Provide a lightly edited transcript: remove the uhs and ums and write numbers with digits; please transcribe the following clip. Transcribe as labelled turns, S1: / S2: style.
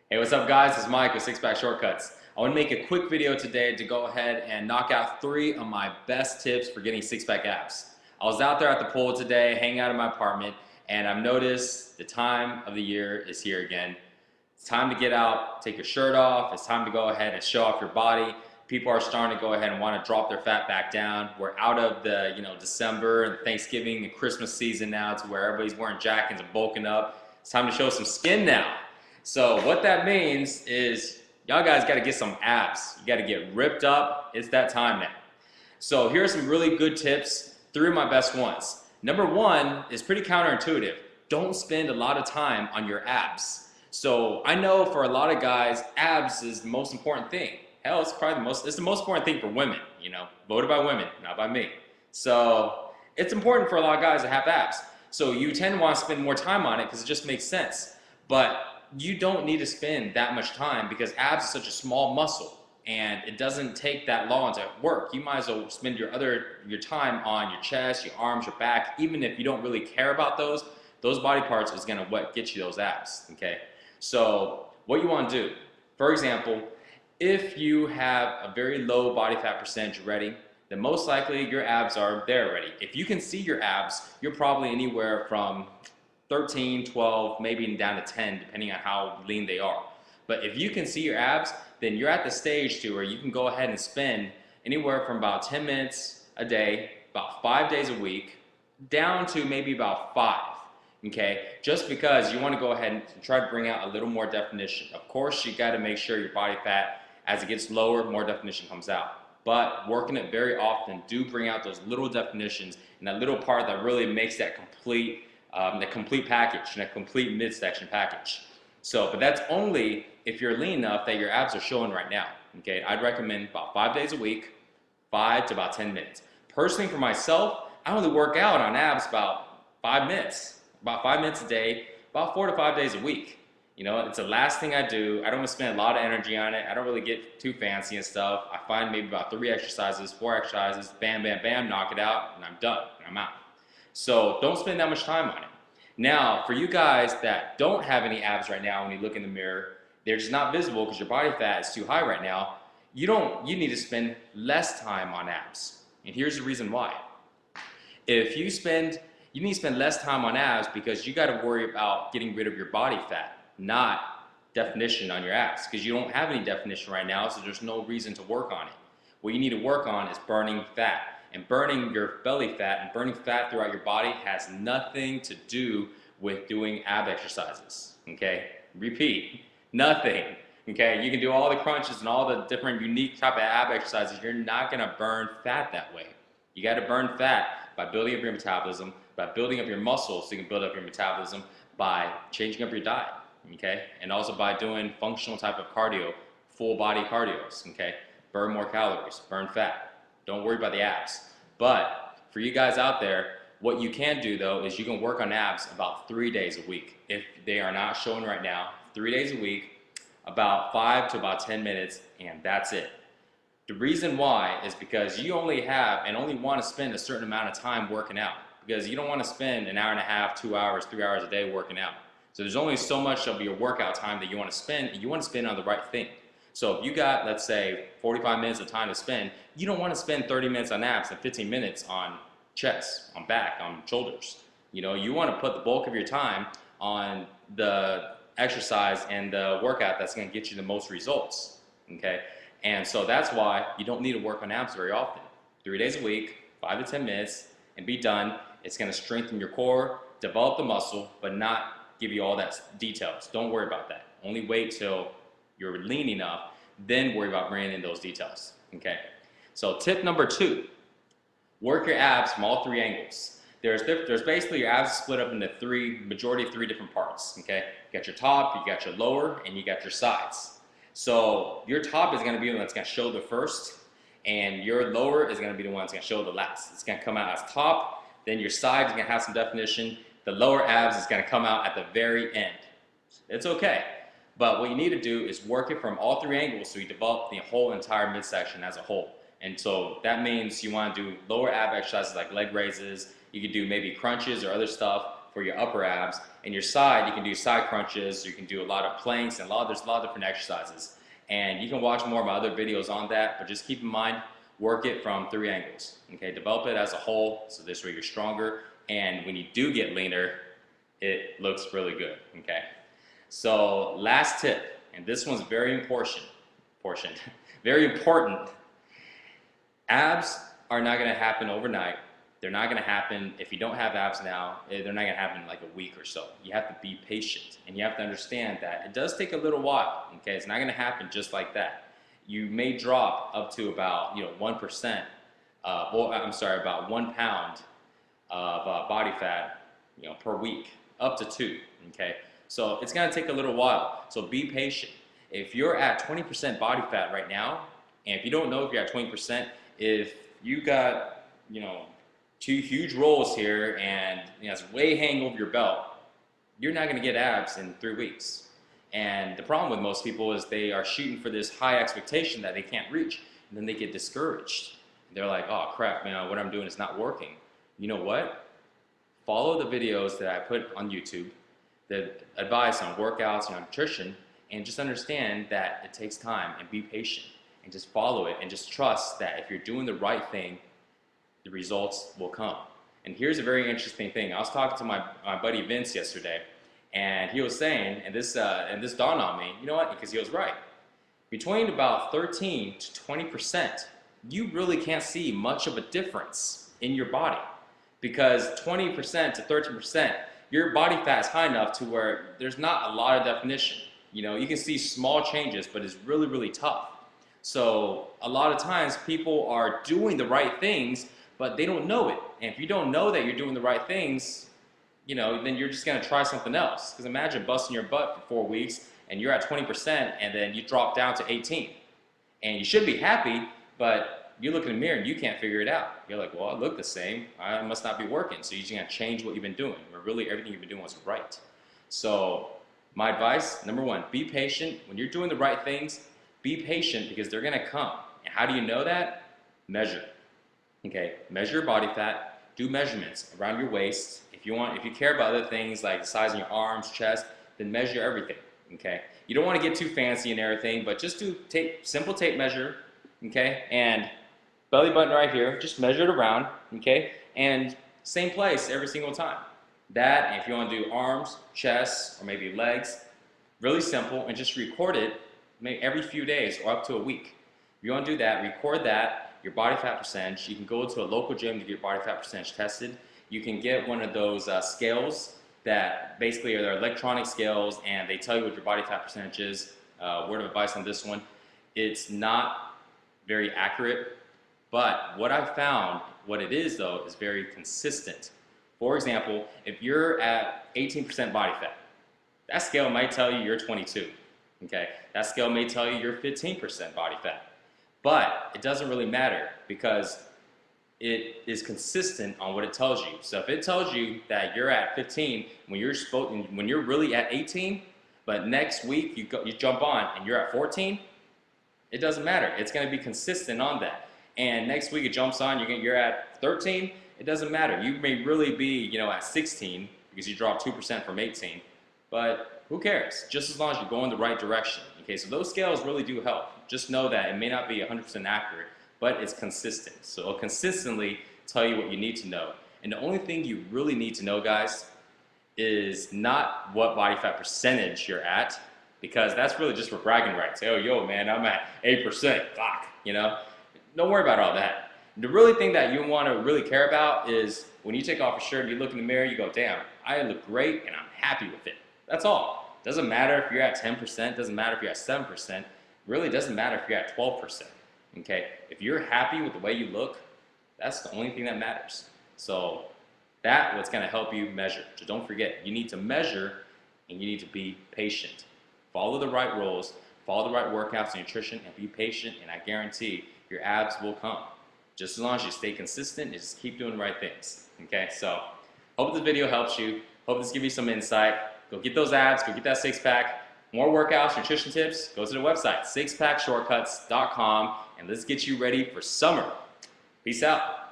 S1: Hey, what's up guys? It's Mike with Six Pack Shortcuts. I want to make a quick video today to go ahead and knock out 3 of my best tips for getting six-pack abs. I was out there at the pool today, hanging out in my apartment, and I've noticed the time of the year is here again. It's time to get out, take your shirt off. It's time to go ahead and show off your body. People are starting to go ahead and want to drop their fat back down. We're out of the December and Thanksgiving and Christmas season now to where everybody's wearing jackets and bulking up. It's time to show some skin now. So what that means is y'all guys got to get some abs. You got to get ripped up. It's that time now. So here are some really good tips, 3 of my best ones. Number 1 is pretty counterintuitive. Don't spend a lot of time on your abs. So I know for a lot of guys, abs is the most important thing. Hell, it's probably it's the most important thing for women, voted by women, not by me. So it's important for a lot of guys to have abs. So you tend to want to spend more time on it because it just makes sense. But you don't need to spend that much time because abs is such a small muscle and it doesn't take that long to work. You might as well spend your time on your chest, your arms, your back. Even if you don't really care about those body parts is gonna get you those abs, okay? So what you wanna do, for example, if you have a very low body fat percentage already, then most likely your abs are there already. If you can see your abs, you're probably anywhere from 13, 12, maybe even down to 10, depending on how lean they are. But if you can see your abs, then you're at the stage to where you can go ahead and spend anywhere from about 10 minutes a day, about 5 days a week, down to maybe about 5, okay? Just because you want to go ahead and try to bring out a little more definition. Of course, you got to make sure your body fat, as it gets lower, more definition comes out. But working it very often do bring out those little definitions and that little part that really makes that complete package, and a complete midsection package. So, but that's only if you're lean enough that your abs are showing right now. Okay, I'd recommend about 5 days a week, 5 to about 10 minutes. Personally, for myself, I only work out on abs about 5 minutes, a day, about 4 to 5 days a week. It's the last thing I do. I don't want to spend a lot of energy on it. I don't really get too fancy and stuff. I find maybe about 3 exercises, 4 exercises, bam, bam, bam, knock it out, and I'm done, and I'm out. So don't spend that much time on it. Now, for you guys that don't have any abs right now when you look in the mirror, they're just not visible because your body fat is too high right now, you need to spend less time on abs. And here's the reason why. You need to spend less time on abs because you got to worry about getting rid of your body fat, not definition on your abs, because you don't have any definition right now, so there's no reason to work on it. What you need to work on is burning fat. And burning your belly fat and burning fat throughout your body has nothing to do with doing ab exercises, okay? Repeat, nothing, okay? You can do all the crunches and all the different unique type of ab exercises. You're not gonna burn fat that way. You gotta burn fat by building up your metabolism, by building up your muscles so you can build up your metabolism, by changing up your diet, okay? And also by doing functional type of cardio, full body cardios, okay? Burn more calories, burn fat. Don't worry about the abs. But for you guys out there, what you can do though is you can work on abs about 3 days a week. If they are not showing right now, 3 days a week, about 5 to about 10 minutes, and that's it. The reason why is because you only want to spend a certain amount of time working out, because you don't want to spend an hour and a half, 2 hours, 3 hours a day working out. So there's only so much of your workout time that you want to spend, and you want to spend on the right thing. So if you got, let's say, 45 minutes of time to spend, you don't want to spend 30 minutes on abs and 15 minutes on chest, on back, on shoulders. You want to put the bulk of your time on the exercise and the workout that's going to get you the most results, okay? And so that's why you don't need to work on abs very often. 3 days a week, 5 to 10 minutes, and be done. It's going to strengthen your core, develop the muscle, but not give you all that details. Don't worry about that. Only wait till you're lean enough, then worry about bringing in those details, okay? So tip number 2, work your abs from all 3 angles. There's basically your abs split up into majority of 3 different parts, okay? You got your top, you got your lower, and you got your sides. So your top is gonna be the one that's gonna show the first, and your lower is gonna be the one that's gonna show the last. It's gonna come out as top, then your side is gonna have some definition. The lower abs is gonna come out at the very end. It's okay. But what you need to do is work it from all 3 angles so you develop the whole entire midsection as a whole. And so that means you want to do lower ab exercises like leg raises. You could do maybe crunches or other stuff for your upper abs. And your side, you can do side crunches, you can do a lot of planks, and there's a lot of different exercises. And you can watch more of my other videos on that, but just keep in mind, work it from 3 angles. Okay, develop it as a whole, so this way you're stronger, and when you do get leaner, it looks really good. Okay, so last tip, and this one's very important. Very important. Abs are not going to happen overnight. They're not going to happen if you don't have abs now. They're not going to happen in like a week or so. You have to be patient, and you have to understand that it does take a little while. Okay, it's not going to happen just like that. You may drop up to about 1%. About 1 pound of body fat, per week, up to 2. Okay, so it's going to take a little while. So be patient. If you're at 20% body fat right now, and if you don't know if you're at 20%, if you got 2 huge rolls here and it's way hanging over your belt, you're not going to get abs in 3 weeks. And the problem with most people is they are shooting for this high expectation that they can't reach, and then they get discouraged. They're like, oh crap, man, what I'm doing is not working. You know what? Follow the videos that I put on YouTube, the advice on workouts and nutrition, and just understand that it takes time, and be patient, and just follow it, and just trust that if you're doing the right thing, the results will come. And here's a very interesting thing. I was talking to my buddy Vince yesterday, and he was saying, and this dawned on me, you know what? Because he was right. Between about 13 to 20%, you really can't see much of a difference in your body, because 20% to 13%, your body fat is high enough to where there's not a lot of definition. You can see small changes, but it's really, really tough. So a lot of times people are doing the right things, but they don't know it. And if you don't know that you're doing the right things, then you're just going to try something else. Because imagine busting your butt for 4 weeks and you're at 20% and then you drop down to 18. And you should be happy, but you look in the mirror and you can't figure it out. You're like, well, I look the same. I must not be working. So you're just going to change what you've been doing. Where really everything you've been doing was right. So my advice, number 1, be patient. When you're doing the right things, be patient, because they're going to come. And how do you know that? Measure. Okay, measure your body fat, do measurements around your waist. If you care about other things like the size of your arms, chest, then measure everything. Okay, you don't want to get too fancy and everything, but just do simple tape measure. Okay, and belly button right here, just measure it around. Okay, and same place every single time. That, and if you want to do arms, chest, or maybe legs, really simple, and just record it maybe every few days or up to a week. If you want to do that, record that. Your body fat percentage. You can go to a local gym to get your body fat percentage tested. You can get one of those scales that basically are their electronic scales, and they tell you what your body fat percentage is. Word of advice on this one: it's not very accurate, but what I've found, what it is though, is very consistent. For example, if you're at 18% body fat, that scale might tell you you're 22. Okay, that scale may tell you you're 15% body fat. But it doesn't really matter, because it is consistent on what it tells you. So if it tells you that you're at 15 when you're really at 18, but next week you jump on and you're at 14, it doesn't matter. It's going to be consistent on that. And next week it jumps on, you're at 13, it doesn't matter. You may really be at 16 because you dropped 2% from 18, but who cares? Just as long as you're going the right direction. Okay, so those scales really do help. Just know that it may not be 100% accurate, but it's consistent. So it'll consistently tell you what you need to know. And the only thing you really need to know, guys, is not what body fat percentage you're at, because that's really just for bragging rights. Oh, yo, man, I'm at 8%. Fuck, Don't worry about all that. The really thing that you want to really care about is when you take off your shirt and you look in the mirror, you go, damn, I look great and I'm happy with it. That's all. Doesn't matter if you're at 10%, doesn't matter if you're at 7%, really doesn't matter if you're at 12%, okay? If you're happy with the way you look, that's the only thing that matters. So that's what's gonna help you measure. So don't forget, you need to measure and you need to be patient. Follow the right rules, follow the right workouts and nutrition, and be patient, and I guarantee your abs will come. Just as long as you stay consistent and just keep doing the right things, okay? So hope this video helps you. Hope this gives you some insight. Go get those abs, go get that six-pack. More workouts, nutrition tips, go to the website, sixpackshortcuts.com, and let's get you ready for summer. Peace out.